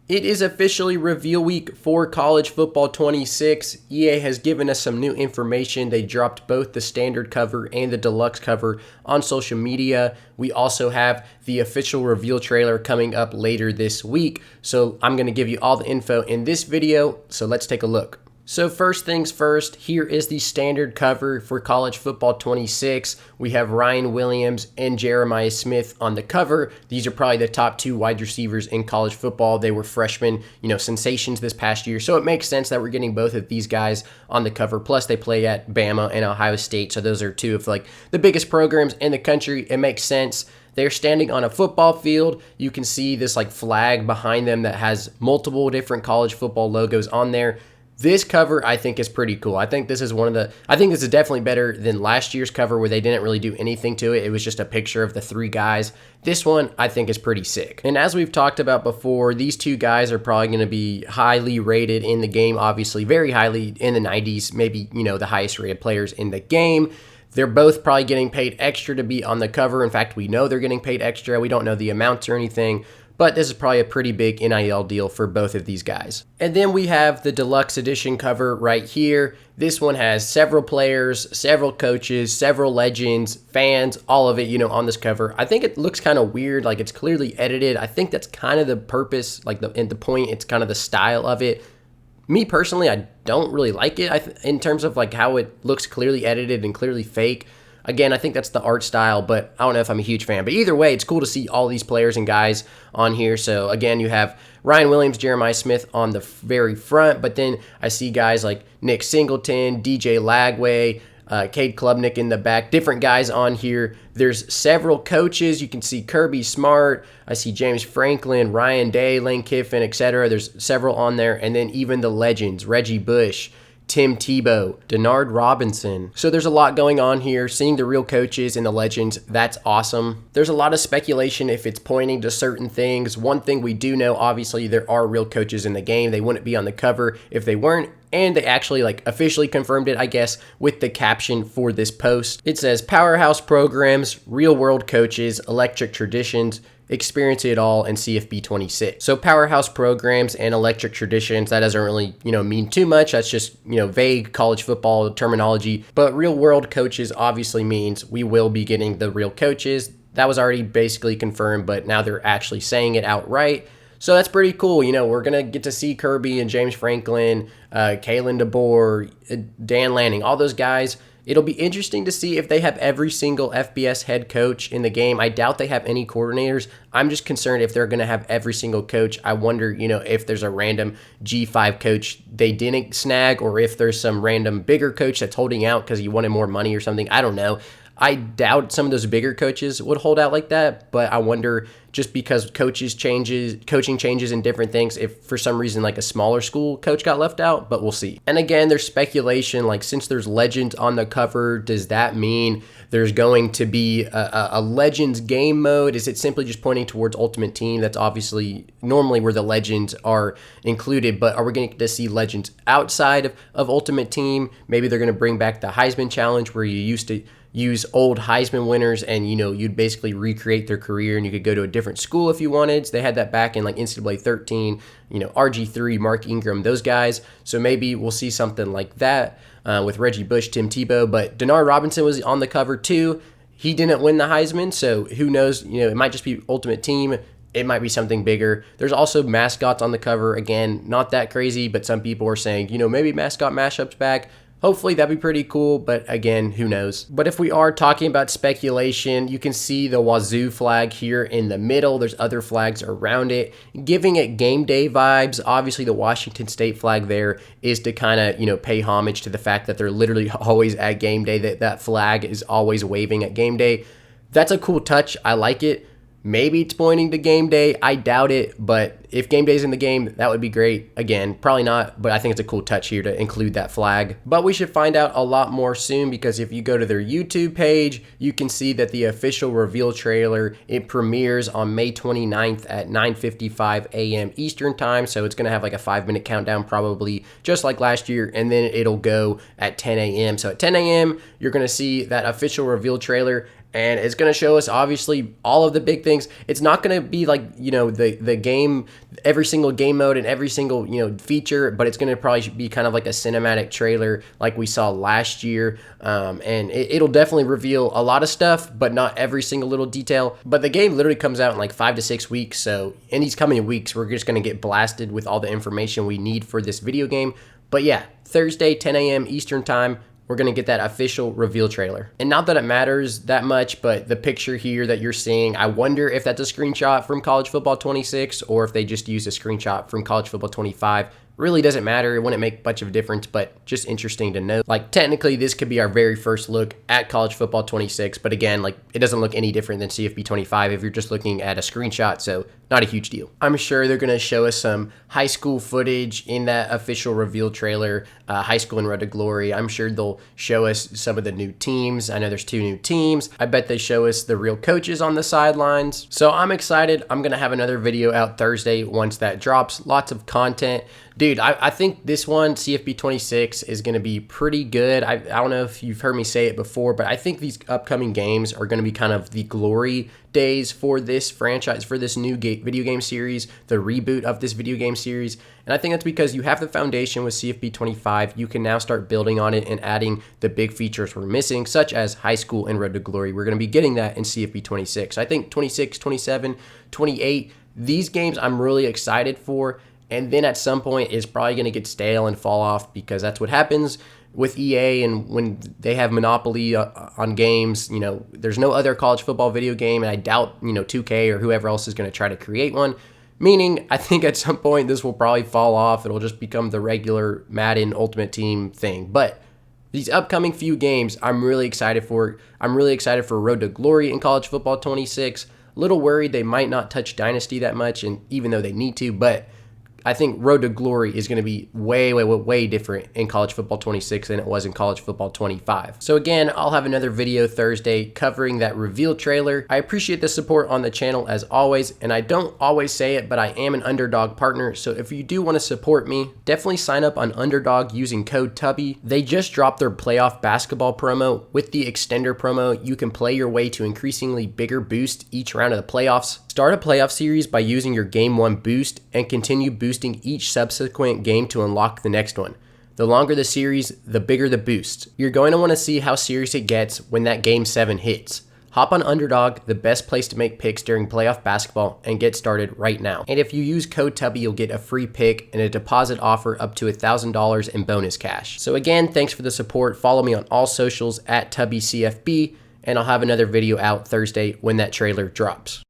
It is officially reveal week for college football 26. EA has given us some new information. They dropped both the standard cover and the deluxe cover on social media. We also have the official reveal trailer coming up later this week. So I'm going to give you all the info in this video. So let's take a look. So first things first, here is the standard cover for college football 26. We have Ryan Williams and Jeremiah Smith on the cover. These are probably the top two wide receivers in college football. They were freshmen, sensations this past year. So it makes sense that we're getting both of these guys on the cover. Plus they play at Bama and Ohio State. So those are two of the biggest programs in the country. It makes sense. They're standing on a football field. You can see this flag behind them that has multiple different college football logos on there. This cover, I think, is pretty cool. I think this is definitely better than last year's cover where they didn't really do anything to it. It was just a picture of the three guys. This one, I think, is pretty sick. And as we've talked about before, these two guys are probably going to be highly rated in the game, obviously very highly in the 90s, maybe, the highest rated players in the game. They're both probably getting paid extra to be on the cover. In fact, we know they're getting paid extra. We don't know the amounts or anything. But this is probably a pretty big NIL deal for both of these guys. And then we have the deluxe edition cover right here. This one has several players, several coaches, several legends, fans, all of it, on this cover. I think it looks kind of weird, like it's clearly edited. I think that's kind of the purpose, the point, it's kind of the style of it. Me personally, I don't really like it in terms of how it looks clearly edited and clearly fake. Again, I think that's the art style, but I don't know if I'm a huge fan. But either way, it's cool to see all these players and guys on here. So again, you have Ryan Williams, Jeremiah Smith on the very front, but then I see guys like Nick Singleton, DJ Lagway, Cade Klubnik in the back, different guys on here. There's several coaches. You can see Kirby Smart. I see James Franklin, Ryan Day, Lane Kiffin, etc. There's several on there. And then even the legends, Reggie Bush, Tim Tebow, Denard Robinson. So there's a lot going on here. Seeing the real coaches and the legends, that's awesome. There's a lot of speculation if it's pointing to certain things. One thing we do know, obviously, there are real coaches in the game. They wouldn't be on the cover if they weren't. And they actually officially confirmed it, I guess, with the caption for this post. It says, "Powerhouse programs, real world coaches, electric traditions, experience it all, and CFB 26. So powerhouse programs and electric traditions, that doesn't really, mean too much. That's just, vague college football terminology. But real world coaches obviously means we will be getting the real coaches. That was already basically confirmed, but now they're actually saying it outright. So that's pretty cool. We're going to get to see Kirby and James Franklin, Kalen DeBoer, Dan Lanning, all those guys. It'll be interesting to see if they have every single FBS head coach in the game. I doubt they have any coordinators. I'm just concerned if they're going to have every single coach. I wonder, if there's a random G5 coach they didn't snag, or if there's some random bigger coach that's holding out because he wanted more money or something. I don't know. I doubt some of those bigger coaches would hold out like that, but I wonder, just because coaching changes and different things, if for some reason a smaller school coach got left out, but we'll see. And again, there's speculation, since there's legends on the cover, does that mean there's going to be a legends game mode? Is it simply just pointing towards Ultimate Team? That's obviously normally where the legends are included, but are we going to see legends outside of Ultimate Team? Maybe they're going to bring back the Heisman Challenge where you used to use old Heisman winners and, you'd basically recreate their career and you could go to a different school if you wanted. So they had that back in NCAA 13, RG3, Mark Ingram, those guys. So maybe we'll see something like that with Reggie Bush, Tim Tebow. But Denard Robinson was on the cover too. He didn't win the Heisman, so who knows? It might just be Ultimate Team. It might be something bigger. There's also mascots on the cover. Again, not that crazy, but some people are saying, maybe mascot mashup's back. Hopefully that'd be pretty cool, but again, who knows? But if we are talking about speculation, you can see the Wazoo flag here in the middle. There's other flags around it, giving it game day vibes. Obviously, the Washington State flag there is to kind of, pay homage to the fact that they're literally always at game day, that flag is always waving at game day. That's a cool touch. I like it. Maybe it's pointing to game day. I doubt it, but if game day's in the game, that would be great. Again, probably not, but I think it's a cool touch here to include that flag. But we should find out a lot more soon, because if you go to their YouTube page, you can see that the official reveal trailer, it premieres on May 29th at 9:55 a.m. Eastern time. So it's going to have a 5-minute countdown probably, just like last year, and then it'll go at 10 a.m. So at 10 a.m., you're going to see that official reveal trailer. and it's going to show us obviously all of the big things. It's not going to be like, you know, the game, every single game mode and every single, you know, feature, but it's going to probably be kind of like a cinematic trailer like we saw last year. And it'll definitely reveal a lot of stuff, but not every single little detail. But the game literally comes out in like 5 to 6 weeks. So in these coming weeks, we're just going to get blasted with all the information we need for this video game. But yeah, Thursday, 10 a.m. Eastern time, we're going to get that official reveal trailer. And not that it matters that much, but the picture here that you're seeing, I wonder if that's a screenshot from College Football 26 or if they just used a screenshot from College Football 25. Really doesn't matter. It wouldn't make much of a difference, but just interesting to know. Like, technically, this could be our very first look at College Football 26, but again, like, it doesn't look any different than CFB 25 if you're just looking at a screenshot, so not a huge deal. I'm sure they're going to show us some high school footage in that official reveal trailer, high school and Road to Glory. I'm sure they'll show us some of the new teams. I know there's 2 new teams. I bet they show us the real coaches on the sidelines. So I'm excited. I'm going to have another video out Thursday once that drops. Lots of content. Dude, I think this one, CFB 26, is going to be pretty good. I don't know if you've heard me say it before, but I think these upcoming games are going to be kind of the glory days for this franchise, for this new video game series, the reboot of this video game series. And I think that's because you have the foundation with CFB 25. You can now start building on it and adding the big features we're missing, such as high school and Road to Glory. We're going to be getting that in CFB 26. I think 26, 27, 28, these games I'm really excited for. And then at some point, it's probably going to get stale and fall off because that's what happens with EA. And when they have monopoly on games, you know, there's no other college football video game. And I doubt, you know, 2K or whoever else is going to try to create one. Meaning, I think at some point, this will probably fall off. It'll just become the regular Madden Ultimate Team thing. But these upcoming few games, I'm really excited for. I'm really excited for Road to Glory in College Football 26. A little worried they might not touch Dynasty that much, and even though they need to, but I think Road to Glory is going to be way different in College Football 26 than it was in College Football 25. So again, I'll have another video Thursday covering that reveal trailer. I appreciate the support on the channel as always, and I don't always say it, but I am an Underdog partner, so if you do want to support me, definitely sign up on Underdog using code TUBBY. They just dropped their playoff basketball promo. With the extender promo, you can play your way to increasingly bigger boosts each round of the playoffs. Start a playoff series by using your Game 1 boost and continue boosting each subsequent game to unlock the next one. The longer the series, the bigger the boost. You're going to want to see how serious it gets when that Game 7 hits. Hop on Underdog, the best place to make picks during playoff basketball, and get started right now. And if you use code TUBBY, you'll get a free pick and a deposit offer up to $1,000 in bonus cash. So again, thanks for the support. Follow me on all socials at TubbyCFB, and I'll have another video out Thursday when that trailer drops.